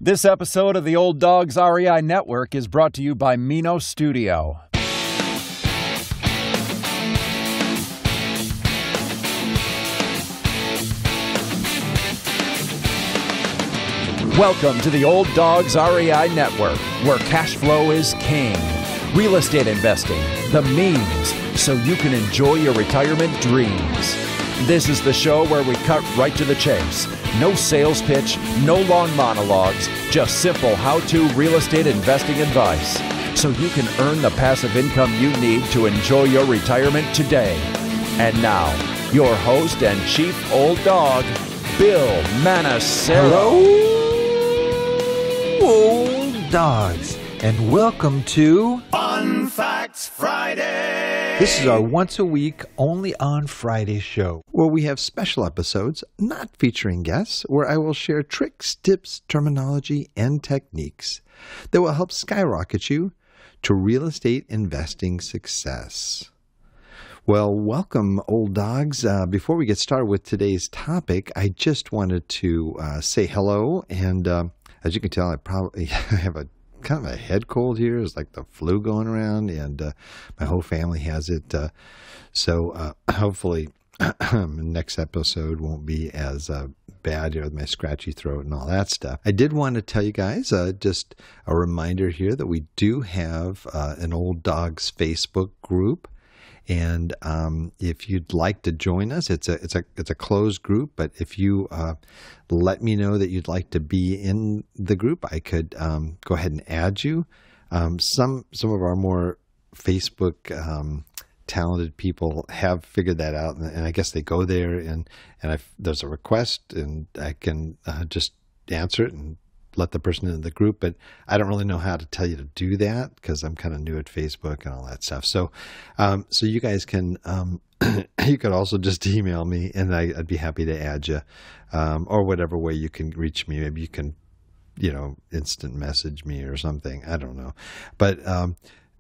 This episode of the Old Dogs REI Network is brought to you by Mino Studio. Welcome to the Old Dogs REI Network, where cash flow is king. Real estate investing, the means, so you can enjoy your retirement dreams. This is the show where we cut right to the chase. No sales pitch, no long monologues, just simple how-to real estate investing advice, so you can earn the passive income you need to enjoy your retirement today. And now, your host and chief old dog, Bill Manassero. Hello, old dogs, and welcome to Fun Facts Friday. This is our once-a-week, only on Friday show, where we have special episodes, not featuring guests, where I will share tricks, tips, terminology, and techniques that will help skyrocket you to real estate investing success. Well, welcome, old dogs. Before we get started with today's topic, I just wanted to say hello, and as you can tell, I probably have a kind of a head cold here. It's like the flu going around, and my whole family has it. So hopefully next episode won't be as bad here with my scratchy throat and all that stuff. I did want to tell you guys just a reminder here that we do have an Old Dogs Facebook group. And if you'd like to join us, it's a closed group. But if you let me know that you'd like to be in the group, I could go ahead and add you. Some of our more Facebook talented people have figured that out, and I guess they go there and there's a request, and I can just answer it and let the person in the group, but I don't really know how to tell you to do that because I'm kind of new at Facebook and all that stuff. So, so you guys can, you could also just email me, and I'd be happy to add you, or whatever way you can reach me. Maybe you can, instant message me or something. I don't know, but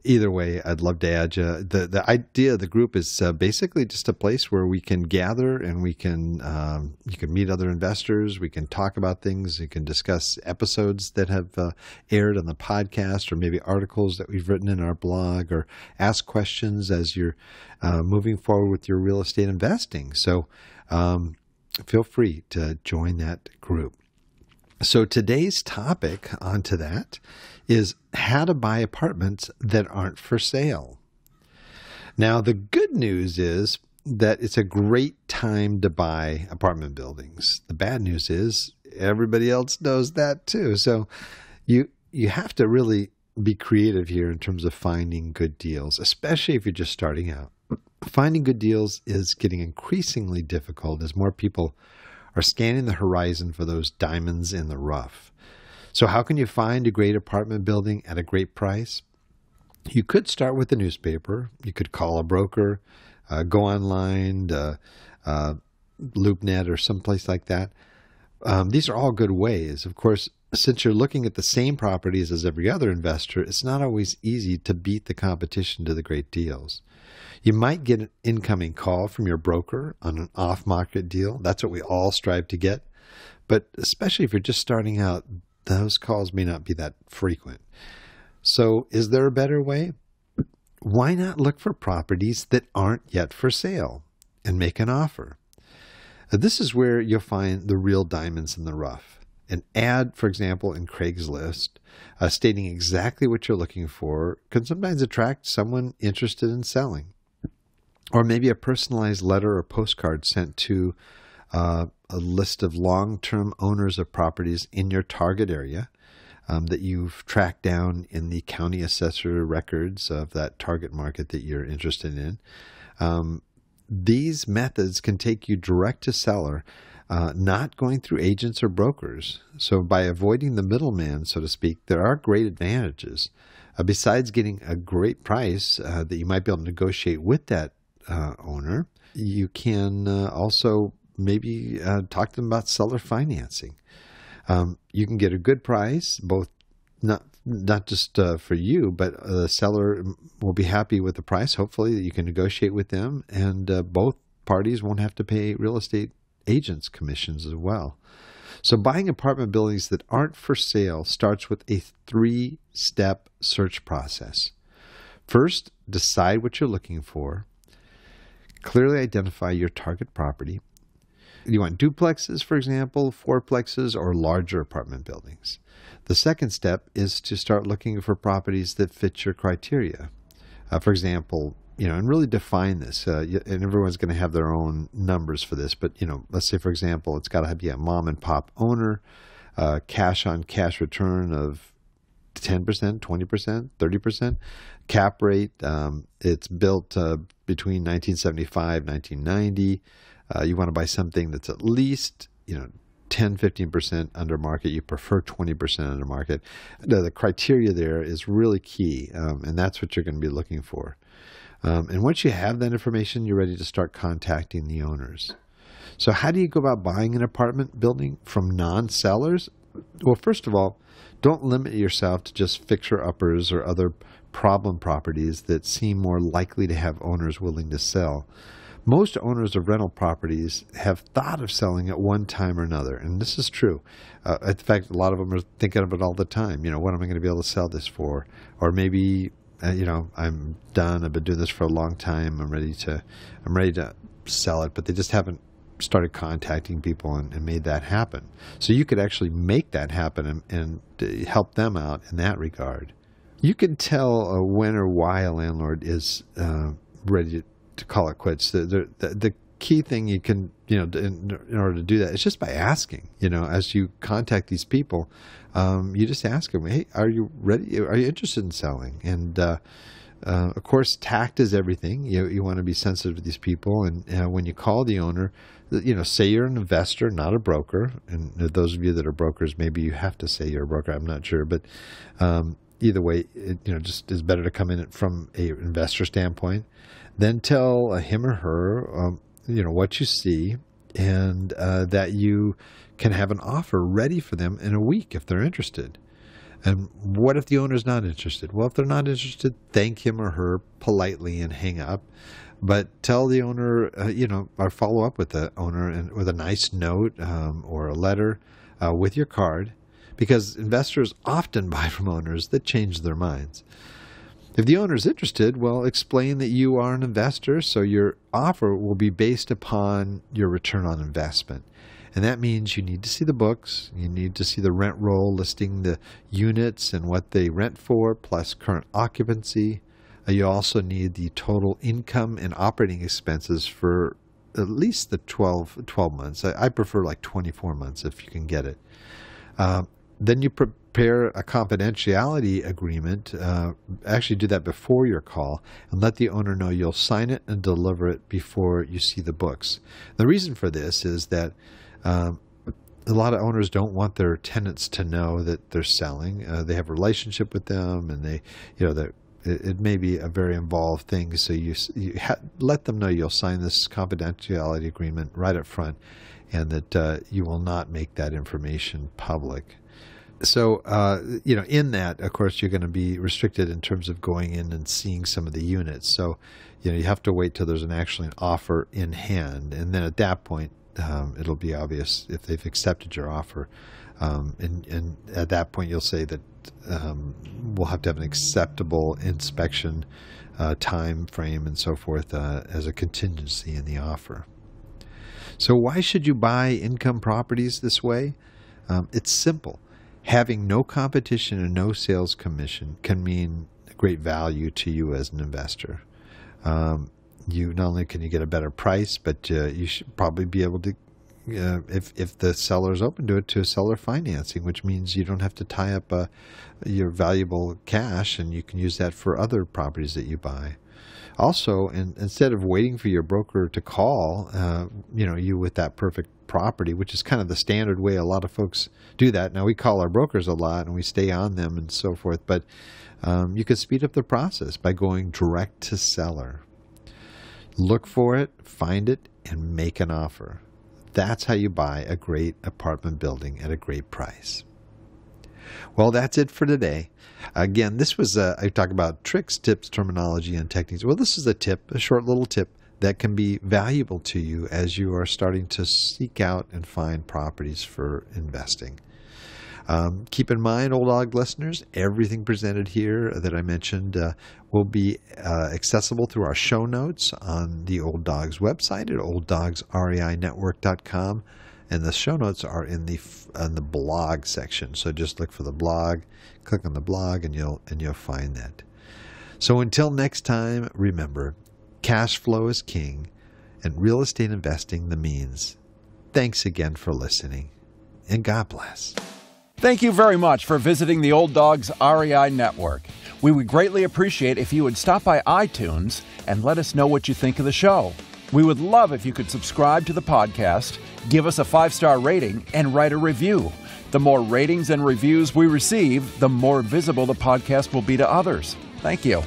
either way, I'd love to add you. The idea of the group is basically just a place where we can gather, and we can you can meet other investors. We can talk about things. You can discuss episodes that have aired on the podcast, or maybe articles that we've written in our blog, or ask questions as you're moving forward with your real estate investing. So feel free to join that group. So today's topic onto that is how to buy apartments that aren't for sale. Now, the good news is that it's a great time to buy apartment buildings. The bad news is everybody else knows that too. So you have to really be creative here in terms of finding good deals, especially if you're just starting out. Finding good deals is getting increasingly difficult as more people are scanning the horizon for those diamonds in the rough. So how can you find a great apartment building at a great price? You could start with the newspaper. You could call a broker, go online, LoopNet or someplace like that. These are all good ways. Of course, since you're looking at the same properties as every other investor, it's not always easy to beat the competition to the great deals. You might get an incoming call from your broker on an off-market deal. That's what we all strive to get. But especially if you're just starting out, those calls may not be that frequent. So is there a better way? Why not look for properties that aren't yet for sale and make an offer? This is where you'll find the real diamonds in the rough. An ad, for example, in Craigslist, stating exactly what you're looking for can sometimes attract someone interested in selling. Or maybe a personalized letter or postcard sent to a list of long-term owners of properties in your target area that you've tracked down in the county assessor records of that target market that you're interested in. These methods can take you direct to seller, not going through agents or brokers. So by avoiding the middleman, so to speak, there are great advantages. Besides getting a great price that you might be able to negotiate with that owner, you can also maybe talk to them about seller financing. You can get a good price, both not just for you, but the seller will be happy with the price. Hopefully you can negotiate with them, and both parties won't have to pay real estate agents commissions as well. So buying apartment buildings that aren't for sale starts with a 3-step search process. First, decide what you're looking for. Clearly identify your target property. You want duplexes, for example, fourplexes, or larger apartment buildings. The second step is to start looking for properties that fit your criteria. For example, and really define this. And everyone's going to have their own numbers for this. But, let's say, for example, it's got to be a mom and pop owner, cash-on-cash return of 10%, 20%, 30%, cap rate. It's built between 1975, 1990. You want to buy something that's at least, 10, 15% under market. You prefer 20% under market. The criteria there is really key, and that's what you're going to be looking for. And once you have that information, you're ready to start contacting the owners. So how do you go about buying an apartment building from non-sellers? Well, first of all, don't limit yourself to just fixer-uppers or other problem properties that seem more likely to have owners willing to sell. Most owners of rental properties have thought of selling at one time or another, and this is true. In fact, a lot of them are thinking of it all the time. What am I going to be able to sell this for? Or maybe, I'm done. I've been doing this for a long time. I'm ready to sell it, but they just haven't started contacting people and made that happen. So you could actually make that happen and help them out in that regard. You can tell when or why a landlord is ready to call it quits. The key thing you can, in order to do that, is just by asking. As you contact these people, you just ask them, hey, are you ready? Are you interested in selling? And of course, tact is everything. You want to be sensitive to these people. And when you call the owner, say you're an investor, not a broker. And those of you that are brokers, maybe you have to say you're a broker. I'm not sure, but either way, it just is better to come in from a investor standpoint. Then tell him or her, what you see, and that you can have an offer ready for them in a week if they're interested. And what if the owner's not interested? Well, if they're not interested, thank him or her politely and hang up. But tell the owner, or follow up with the owner and with a nice note or a letter with your card, because investors often buy from owners that change their minds. If the owner is interested, well, explain that you are an investor, so your offer will be based upon your return on investment. And that means you need to see the books, you need to see the rent roll listing the units and what they rent for, plus current occupancy. You also need the total income and operating expenses for at least the 12 months. I prefer like 24 months if you can get it. Then you prepare a confidentiality agreement. Actually do that before your call and let the owner know you'll sign it and deliver it before you see the books. The reason for this is that a lot of owners don't want their tenants to know that they're selling. They have a relationship with them, and it may be a very involved thing. So you let them know you'll sign this confidentiality agreement right up front, and that you will not make that information public. So, in that, of course, you're going to be restricted in terms of going in and seeing some of the units. So, you have to wait till there's actually an offer in hand. And then at that point, it'll be obvious if they've accepted your offer. And at that point, you'll say that we'll have to have an acceptable inspection time frame and so forth as a contingency in the offer. So why should you buy income properties this way? It's simple. Having no competition and no sales commission can mean great value to you as an investor. You not only can you get a better price, but you should probably be able to, if the seller is open to it, to seller financing, which means you don't have to tie up your valuable cash, and you can use that for other properties that you buy. Also, instead of waiting for your broker to call, you with that perfect property, which is kind of the standard way a lot of folks do that. Now, we call our brokers a lot, and we stay on them and so forth, but you can speed up the process by going direct to seller. Look for it, find it, and make an offer. That's how you buy a great apartment building at a great price. Well, that's it for today. Again, this was I talk about tricks, tips, terminology, and techniques. Well, this is a short little tip that can be valuable to you as you are starting to seek out and find properties for investing. Keep in mind, Old Dog listeners, everything presented here that I mentioned will be accessible through our show notes on the Old Dogs website at olddogsreinetwork.com. And the show notes are in the blog section. So just look for the blog, click on the blog, and you'll find that. So until next time, remember, cash flow is king, and real estate investing the means. Thanks again for listening, and God bless. Thank you very much for visiting the Old Dogs REI Network. We would greatly appreciate if you would stop by iTunes and let us know what you think of the show. We would love if you could subscribe to the podcast, give us a 5-star rating, and write a review. The more ratings and reviews we receive, the more visible the podcast will be to others. Thank you.